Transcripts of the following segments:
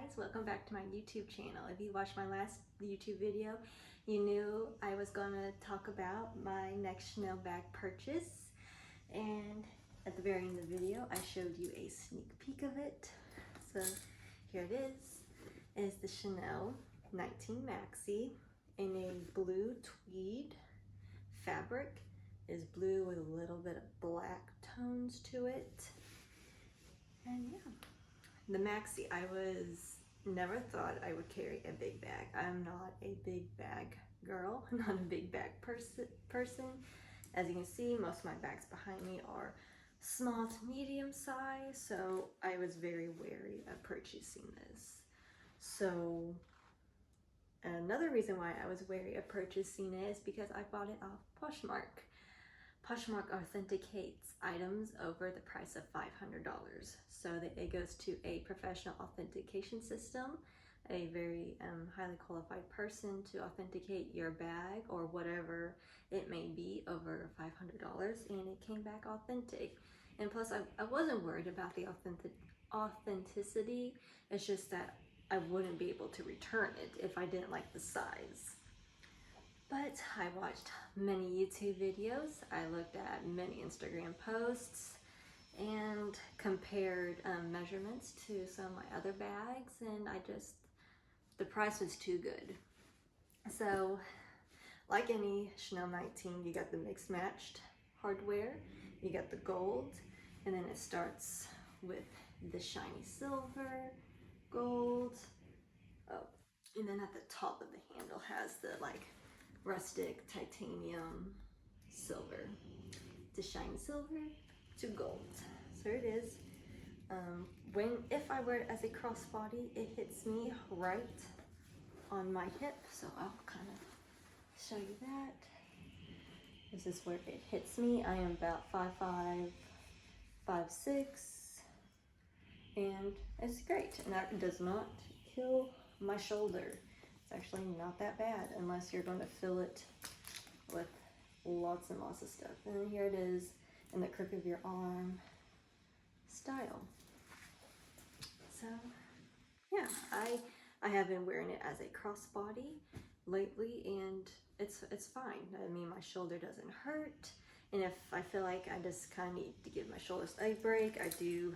guys, welcome back to my YouTube channel. If you watched my last YouTube video, you knew I was going to talk about my next Chanel bag purchase, and at the very end of the video I showed you a sneak peek of it. So here it is. It's the Chanel 19 Maxi in a blue tweed fabric. It's blue with a little bit of black tones to it, and yeah. The Maxi, I never thought I would carry a big bag. I'm not a big bag girl, not a big bag person. As you can see, most of my bags behind me are small to medium size, so I was very wary of purchasing this. So another reason why I was wary of purchasing it is because I bought it off Poshmark. Poshmark authenticates items over the price of $500. So that it goes to a professional authentication system, a very highly qualified person to authenticate your bag or whatever it may be over $500, and it came back authentic. And plus I wasn't worried about the authenticity. It's just that I wouldn't be able to return it if I didn't like the size. But I watched many YouTube videos, I looked at many Instagram posts, and compared measurements to some of my other bags, and the price was too good. So, like any Chanel 19, you got the mixed matched hardware, you got the gold, and then it starts with the shiny silver, gold, and then at the top of the handle has the rustic titanium silver, to shiny silver to gold. So it is. If I wear it as a crossbody, it hits me right on my hip. So I'll kind of show you that. This is where it hits me. I am about 5'5", 5'6", and it's great. And that does not kill my shoulder. It's actually not that bad unless you're going to fill it with lots and lots of stuff. And then here it is in the crook of your arm style. So yeah, I have been wearing it as a crossbody lately, and it's fine. I mean, my shoulder doesn't hurt, and if I feel like I just kind of need to give my shoulders a break, I do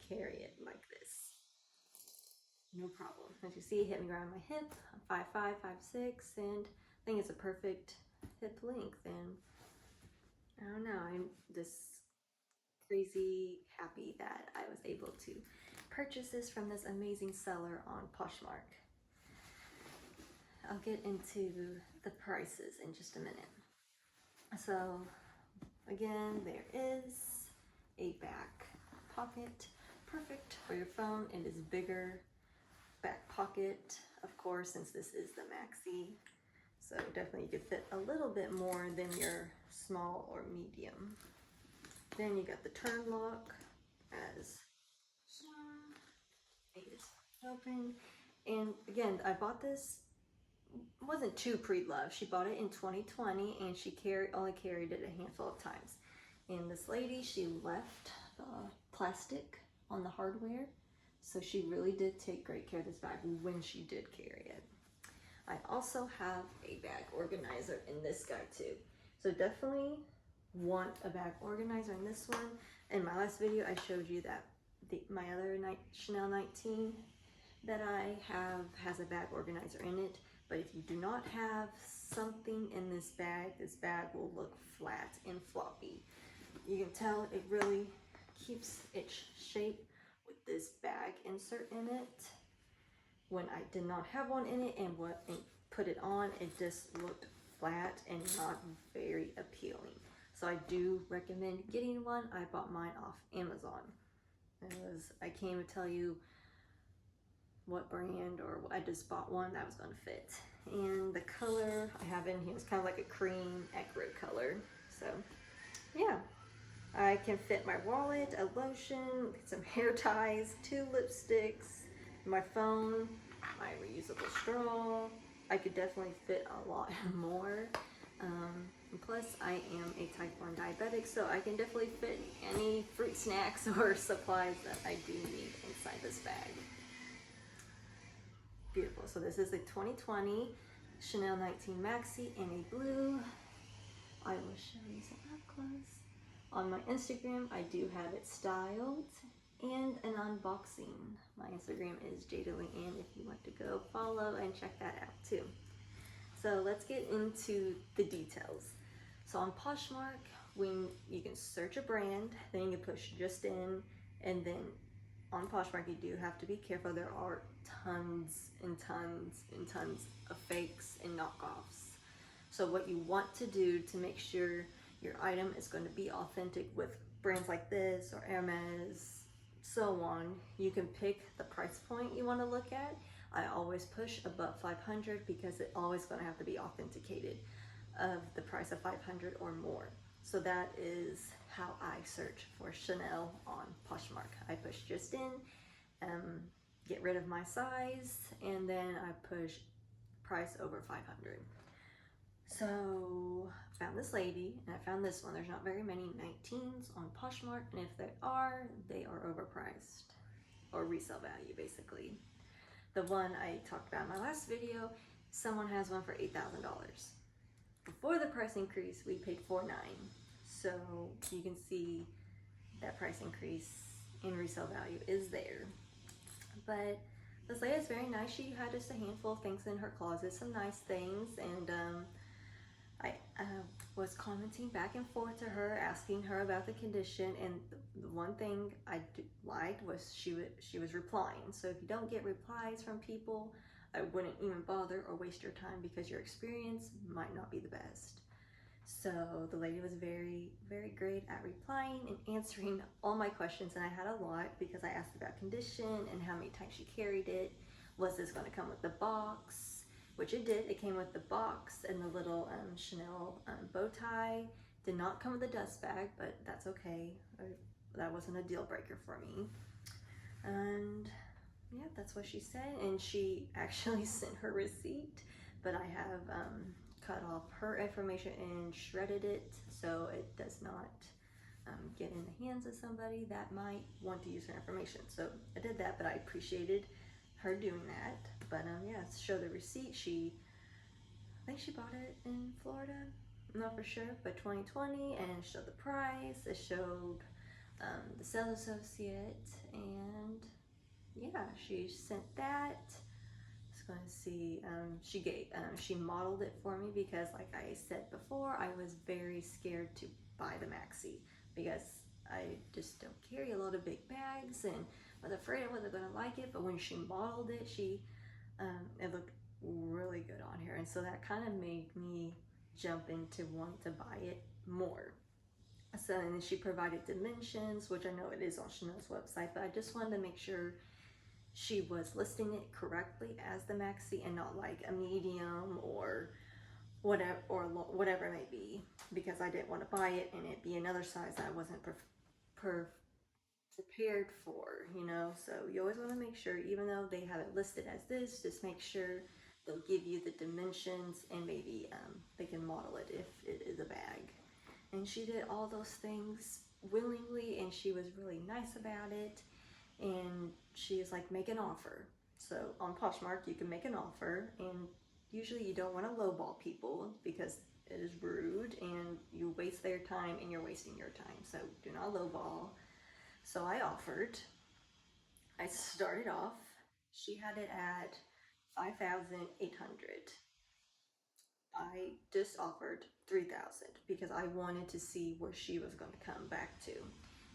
carry it like this. No problem. As you see, it hit me around my hip. I'm 5'5", 5'6", and I think it's a perfect hip length. And I don't know, I'm just crazy happy that I was able to purchase this from this amazing seller on Poshmark. I'll get into the prices in just a minute. So again, there is a back pocket, perfect for your phone. It is bigger back pocket, of course, since this is the Maxi, so definitely you could fit a little bit more than your small or medium. Then you got the turn lock, as it is open. And again, I bought this, wasn't too pre-loved. She bought it in 2020, and she only carried it a handful of times. And this lady, she left the plastic on the hardware, so she really did take great care of this bag when she did carry it. I also have a bag organizer in this guy too. So definitely want a bag organizer in this one. In my last video, I showed you that my other Chanel 19 that I have has a bag organizer in it. But if you do not have something in this bag will look flat and floppy. You can tell it really keeps its shape with this bag insert in it. When I did not have one in it and put it on, it just looked flat and not very appealing. So I do recommend getting one. I bought mine off Amazon. I can't even tell you what brand, or I just bought one that was going to fit. And the color I have in here is kind of like a cream acro color. So yeah. I can fit my wallet, a lotion, some hair ties, 2 lipsticks, my phone, my reusable straw. I could definitely fit a lot more. And plus, I am a type 1 diabetic, so I can definitely fit any fruit snacks or supplies that I do need inside this bag. beautiful. So this is a 2020 Chanel 19 Maxi in a blue. I will show you some up close. On my Instagram, I do have it styled and an unboxing. My Instagram is JadaLeeAnn if you want to go follow and check that out too. So let's get into the details. So on Poshmark, when you can search a brand, then you can push just in, and then on Poshmark you do have to be careful. There are tons and tons and tons of fakes and knockoffs. So what you want to do to make sure your item is going to be authentic with brands like this or Hermes, so on, you can pick the price point you want to look at. I always push above 500 because it's always going to have to be authenticated of the price of 500 or more. So that is how I search for Chanel on Poshmark. I push just in, get rid of my size, and then I push price over 500. So I found this lady, and I found this one. There's not very many 19s on Poshmark, and if they are overpriced, or resale value basically. The one I talked about in my last video, someone has one for $8,000. Before the price increase, we paid $4,900. So you can see that price increase in resale value is there. But this lady is very nice. She had just a handful of things in her closet, some nice things, and I was commenting back and forth to her, asking her about the condition, and the one thing I liked was she was replying. So if you don't get replies from people, I wouldn't even bother or waste your time because your experience might not be the best. So the lady was very, very great at replying and answering all my questions, and I had a lot because I asked about condition and how many times she carried it. Was this going to come with the box? Which it did. It came with the box and the little Chanel bow tie. Did not come with a dust bag, but that's okay. That wasn't a deal breaker for me. And yeah, that's what she said. And she actually sent her receipt, but I have cut off her information and shredded it so it does not get in the hands of somebody that might want to use her information. So I did that, but I appreciated her doing that. But yeah, show the receipt. I think she bought it in Florida, I'm not for sure, but 2020, and it showed the price. It showed the sales associate, and yeah, she sent that. I was going to see, she modeled it for me because, like I said before, I was very scared to buy the Maxi because I just don't carry a lot of big bags, and I was afraid I wasn't going to like it. But when she modeled it, it looked really good on her, and so that kind of made me jump into wanting to buy it more. So, and then she provided dimensions, which I know it is on Chanel's website, but I just wanted to make sure she was listing it correctly as the Maxi and not like a medium or whatever it may be, because I didn't want to buy it and it be another size I wasn't prepared for, you know. So you always want to make sure, even though they have it listed as this, just make sure they'll give you the dimensions, and maybe they can model it if it is a bag. And she did all those things willingly, and she was really nice about it. And she is like, make an offer. So on Poshmark, you can make an offer, and usually you don't want to lowball people because it is rude and you waste their time and you're wasting your time. So do not lowball. So I offered. I started off, she had it at 5,800. I just offered 3,000 because I wanted to see where she was going to come back to.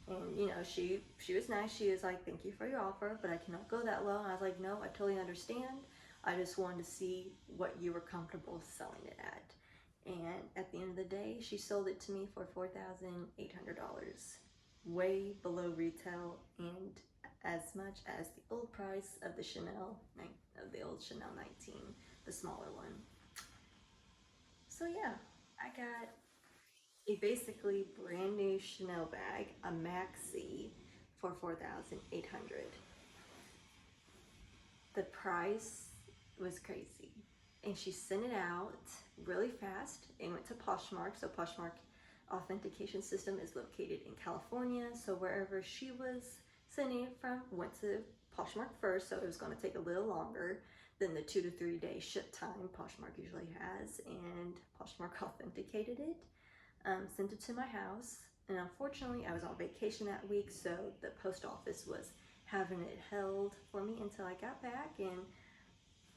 And you know, she was nice. She was like, thank you for your offer, but I cannot go that low. And I was like, no, I totally understand. I just wanted to see what you were comfortable selling it at. And at the end of the day, she sold it to me for $4,800, way below retail and as much as the old price of the old Chanel 19, the smaller one. So yeah, I got a basically brand new Chanel bag, a Maxi, for $4,800. The price was crazy, and she sent it out really fast. It went to Poshmark. So Poshmark authentication system is located in California. So wherever she was sending it from went to Poshmark first, so it was going to take a little longer than the 2 to 3 day ship time Poshmark usually has, and Poshmark authenticated it, sent it to my house, and unfortunately I was on vacation that week, so the post office was having it held for me until I got back. And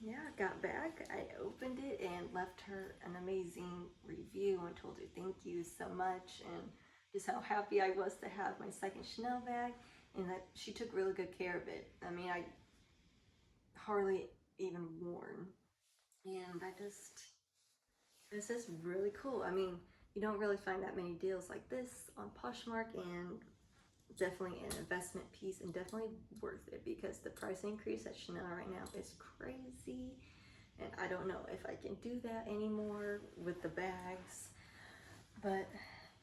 yeah, I got back, I opened it and left her an amazing review and told her thank you so much, and just how happy I was to have my second Chanel bag, and that she took really good care of it. I mean, I hardly even worn, and this is really cool. I mean, you don't really find that many deals like this on Poshmark, and definitely an investment piece, and definitely worth it, because the price increase at Chanel right now is crazy, and I don't know if I can do that anymore with the bags, but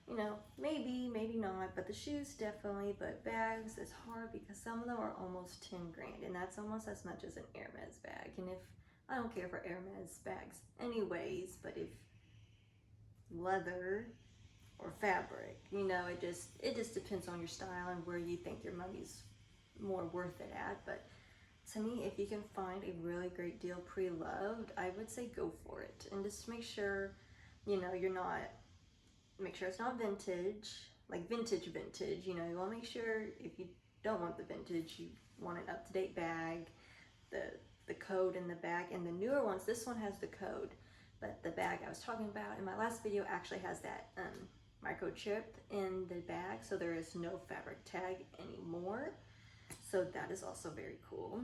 you know, maybe not. But the shoes definitely, but bags is hard because some of them are almost 10 grand, and that's almost as much as an Hermes bag. And if I don't care for Hermes bags anyways, but if leather or fabric, you know, it just depends on your style and where you think your money's more worth it at. But to me, if you can find a really great deal pre-loved, I would say go for it, and just make sure, you know, make sure it's not vintage, like vintage, you know. You want to make sure, if you don't want the vintage, you want an up-to-date bag, the code in the back. And the newer ones, this one has the code, but the bag I was talking about in my last video actually has that microchip in the bag, so there is no fabric tag anymore. So that is also very cool,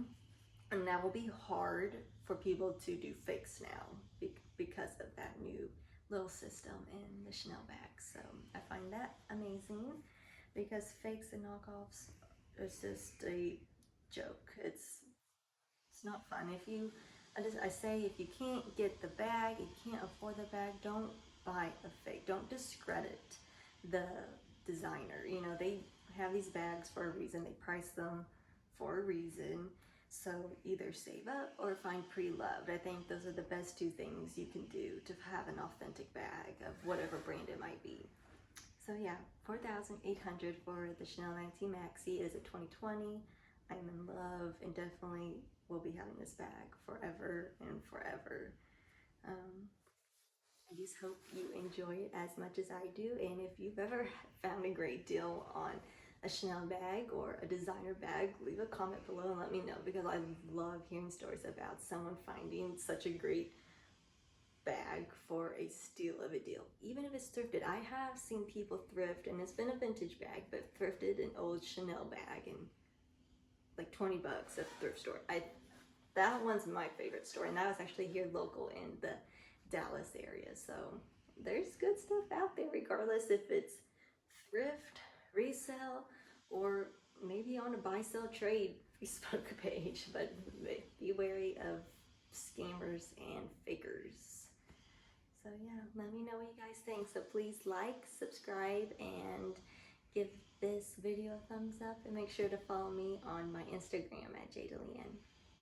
and that will be hard for people to do fakes now because of that new little system in the Chanel bag. So I find that amazing, because fakes and knockoffs is just a joke. It's not fun. I say, if you can't get the bag, you can't afford the bag, don't buy a fake. Don't discredit the designer. You know, they have these bags for a reason. They price them for a reason. So either save up or find pre-loved. I think those are the best two things you can do to have an authentic bag of whatever brand it might be. So yeah, $4,800 for the Chanel 19 Maxi. It is a 2020. I'm in love, and definitely will be having this bag forever and forever. I just hope you enjoy it as much as I do. And if you've ever found a great deal on a Chanel bag or a designer bag, leave a comment below and let me know, because I love hearing stories about someone finding such a great bag for a steal of a deal. Even if it's thrifted, I have seen people thrift, and it's been a vintage bag, but thrifted an old Chanel bag and like 20 bucks at the thrift store. That one's my favorite store, and that was actually here local in the Dallas area. So there's good stuff out there, regardless if it's thrift, resale, or maybe on a buy sell trade Facebook page. But be wary of scammers and fakers. So yeah, let me know what you guys think. So please like, subscribe, and give this video a thumbs up, and make sure to follow me on my Instagram at JDeLeanne.